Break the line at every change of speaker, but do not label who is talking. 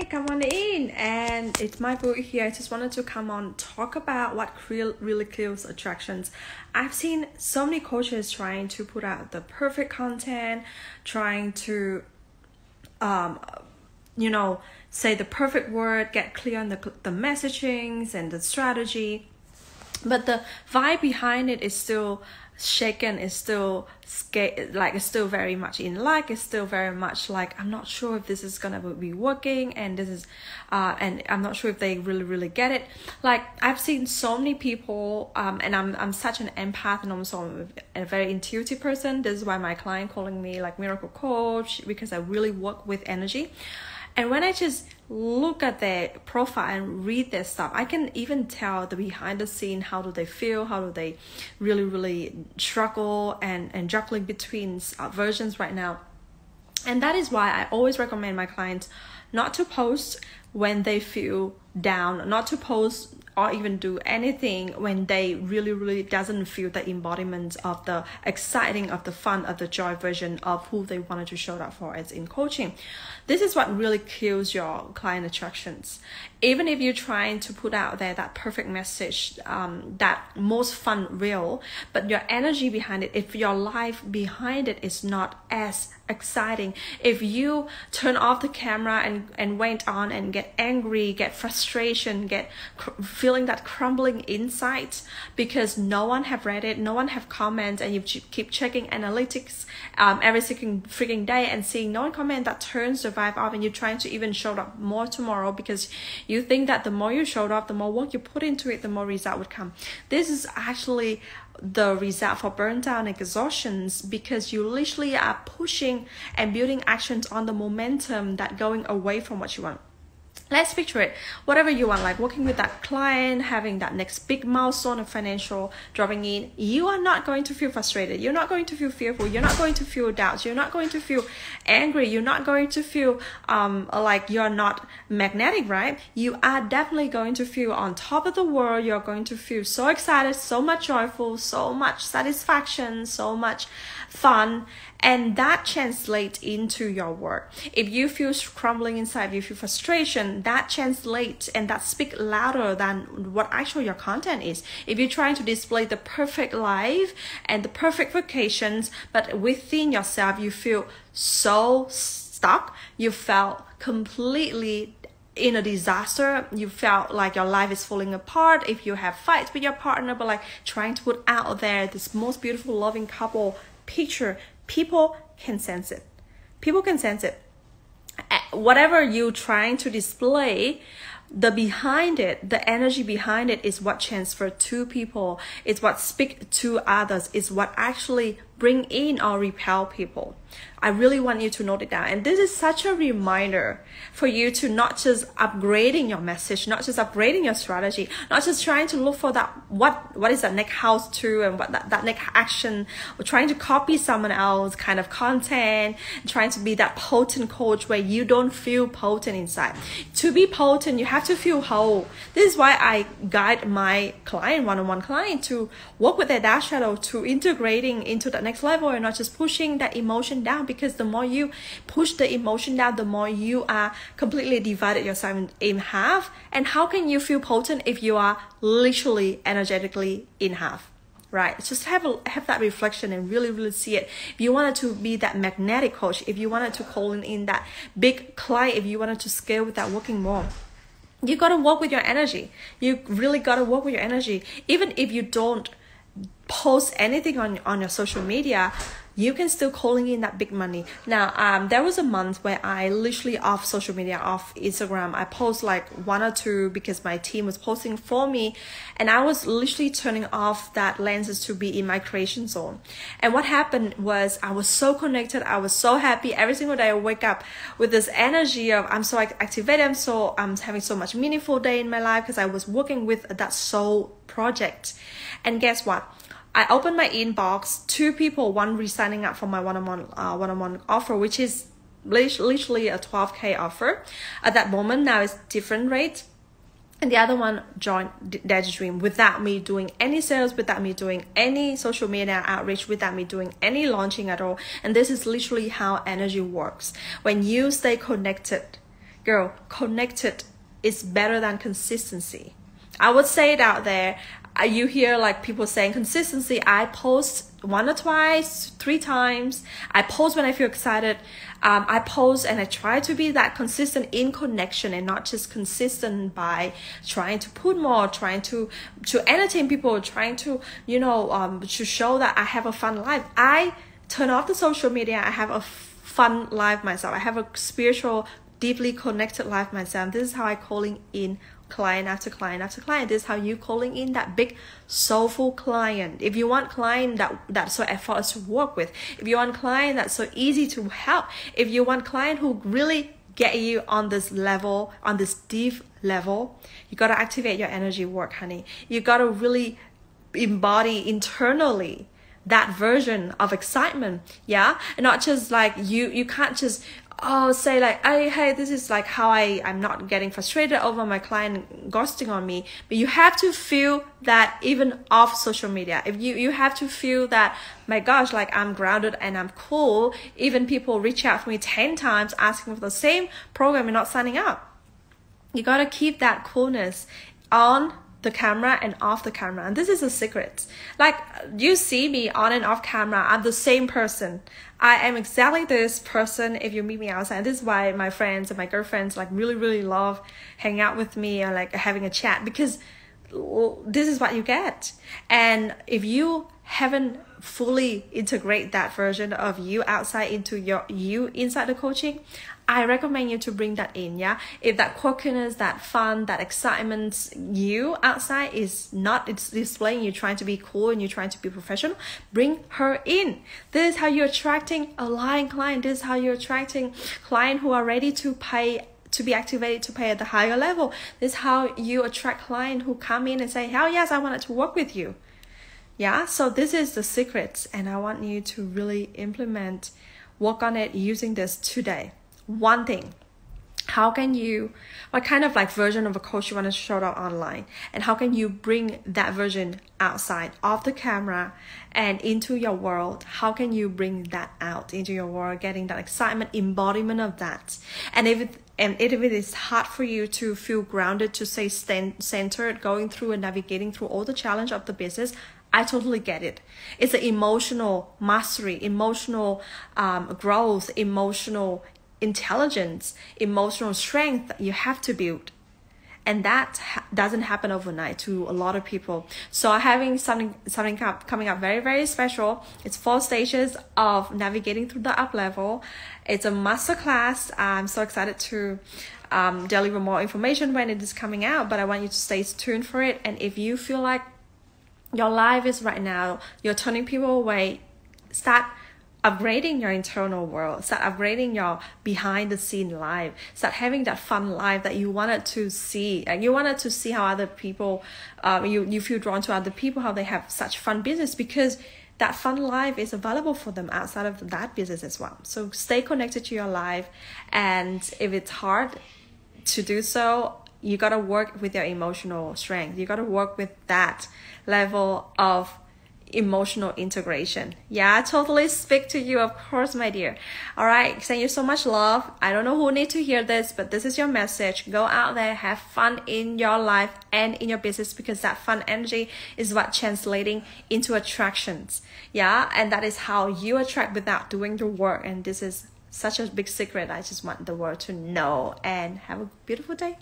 come on in. And it's my book here. I just wanted to come on, talk about what really kills attractions. I've seen so many coaches trying to put out the perfect content, trying to, say the perfect word, get clear on the messagings and the strategy. But the vibe behind it is still shaken, is still scared, like it's still very much in lack, it's still very much like I'm not sure if this is gonna be working, and this is and I'm not sure if they really get it. Like I've seen so many people and I'm such an empath, and also a very intuitive person. This is why my client calling me like miracle coach, because I really work with energy. And when I just look at their profile and read their stuff, I can even tell the behind the scene, how do they feel, how do they really struggle and juggling between versions right now. And that is why I always recommend my clients not to post when they feel down, not to post or even do anything when they really doesn't feel the embodiment of the exciting, of the fun, of the joy version of who they wanted to show up for as in coaching. This is what really kills your client attractions. Even if you're trying to put out there that perfect message, that most fun reel, but your energy behind it, if your life behind it is not as exciting, if you turn off the camera and went on and get angry, get frustration, get feeling that crumbling inside because no one have read it, no one have comment, and you keep checking analytics every second freaking day and seeing no one comment, that turns the vibe off, and you're trying to even show up more tomorrow because you think that the more you showed up, the more work you put into it, the more result would come. This is actually the result for burnt out and exhaustions, because you literally are pushing and building actions on the momentum that going away from what you want. Let's picture it, whatever you want, like working with that client, having that next big milestone of financial dropping in. You are not going to feel frustrated. You're not going to feel fearful. You're not going to feel doubts. You're not going to feel angry. You're not going to feel like you're not magnetic, right? You are definitely going to feel on top of the world. You're going to feel so excited, so much joyful, so much satisfaction, so much fun. And that translates into your work. If you feel crumbling inside, if you feel frustration, that translates and that speaks louder than what actually your content is. If you're trying to display the perfect life and the perfect vacations, but within yourself, you feel so stuck, you felt completely in a disaster, you felt like your life is falling apart. If you have fights with your partner, but like trying to put out there this most beautiful loving couple picture, people can sense it. People can sense it. Whatever you're trying to display, the behind it, the energy behind it is what transfer to people. It's what speak to others. It's what actually bring in or repel people. I really want you to note it down. And this is such a reminder for you to not just upgrading your message, not just upgrading your strategy, not just trying to look for that, what is that next house to, and what that next action, or trying to copy someone else kind of content, trying to be that potent coach where you don't feel potent inside. To be potent, you have to feel whole. This is why I guide my client, one-on-one client, to work with their dark shadow, to integrating into the next level and not just pushing that emotion down, because the more you push the emotion down, the more you are completely divided yourself in half. And how can you feel potent if you are literally energetically in half? Right? Just have that reflection and really see it. If you wanted to be that magnetic coach, if you wanted to call in that big client, if you wanted to scale with that working more, you got to work with your energy. You really got to work with your energy. Even if you don't post anything on your social media, you can still calling in that big money. Now, there was a month where I literally off social media, off Instagram. I post like 1 or 2 because my team was posting for me, and I was literally turning off that lenses to be in my creation zone. And what happened was I was so connected. I was so happy. Every single day I wake up with this energy of I'm so activated. I'm having so much meaningful day in my life because I was working with that soul project. And guess what? I opened my inbox, 2 people, one resigning up for my one-on-one offer, which is literally a 12K offer. At that moment, now it's different rate. And the other one joined their dream without me doing any sales, without me doing any social media outreach, without me doing any launching at all. And this is literally how energy works. When you stay connected, girl, connected is better than consistency. I would say it out there. You hear like people saying consistency. I post 1 or twice, 3 times. I post when I feel excited. I post and I try to be that consistent in connection, and not just consistent by trying to put more, trying to entertain people, trying to, to show that I have a fun life. I turn off the social media. I have a fun life myself. I have a spiritual, deeply connected life myself. This is how I calling in client after client after client. This is how you calling in that big soulful client. If you want client that's so effortless to work with, if you want client that's so easy to help, if you want client who really get you on this level, on this deep level, you got to activate your energy work, honey. You got to really embody internally that version of excitement. Yeah, and not just like you can't just say like, hey, this is like how I'm not getting frustrated over my client ghosting on me. But you have to feel that even off social media. If you have to feel that, my gosh, like I'm grounded and I'm cool. Even people reach out to me 10 times asking for the same program and not signing up. You got to keep that coolness on the camera and off the camera. And this is a secret. Like, you see me on and off camera, I'm the same person. I am exactly this person if you meet me outside. This is why my friends and my girlfriends like really love hanging out with me and like having a chat, because this is what you get. And if you haven't fully integrate that version of you outside into you inside the coaching, I recommend you to bring that in. Yeah, if that quirkiness, that fun, that excitement you outside is not, it's displaying you trying to be cool and you're trying to be professional, bring her in. This is how you're attracting aligned client. This is how you're attracting client who are ready to pay, to be activated to pay at the higher level. This is how you attract client who come in and say, hell yes, I wanted to work with you. Yeah, so this is the secrets, and I want you to really implement, work on it using this today. One thing, how can you, what kind of like version of a coach you want to show up online, and how can you bring that version outside of the camera and into your world? How can you bring that out into your world, getting that excitement, embodiment of that? And if it is hard for you to feel grounded, to stay centered, going through and navigating through all the challenge of the business, I totally get it. It's an emotional mastery, emotional growth, emotional intelligence, emotional strength that you have to build. And that doesn't happen overnight to a lot of people. So I'm having something coming up very special. It's 4 stages of navigating through the up level. It's a masterclass. I'm so excited to deliver more information when it is coming out, but I want you to stay tuned for it. And if you feel like your life is right now, you're turning people away, start upgrading your internal world, start upgrading your behind the scene life, start having that fun life that you wanted to see. And you wanted to see how other people, you feel drawn to other people, how they have such fun business, because that fun life is available for them outside of that business as well. So stay connected to your life. And if it's hard to do so, you got to work with your emotional strength. You got to work with that level of emotional integration. Yeah, I totally speak to you, of course, my dear. All right, send you so much love. I don't know who needs to hear this, but this is your message. Go out there, have fun in your life and in your business, because that fun energy is what translating into attractions. Yeah, and that is how you attract without doing the work. And this is such a big secret. I just want the world to know. And have a beautiful day.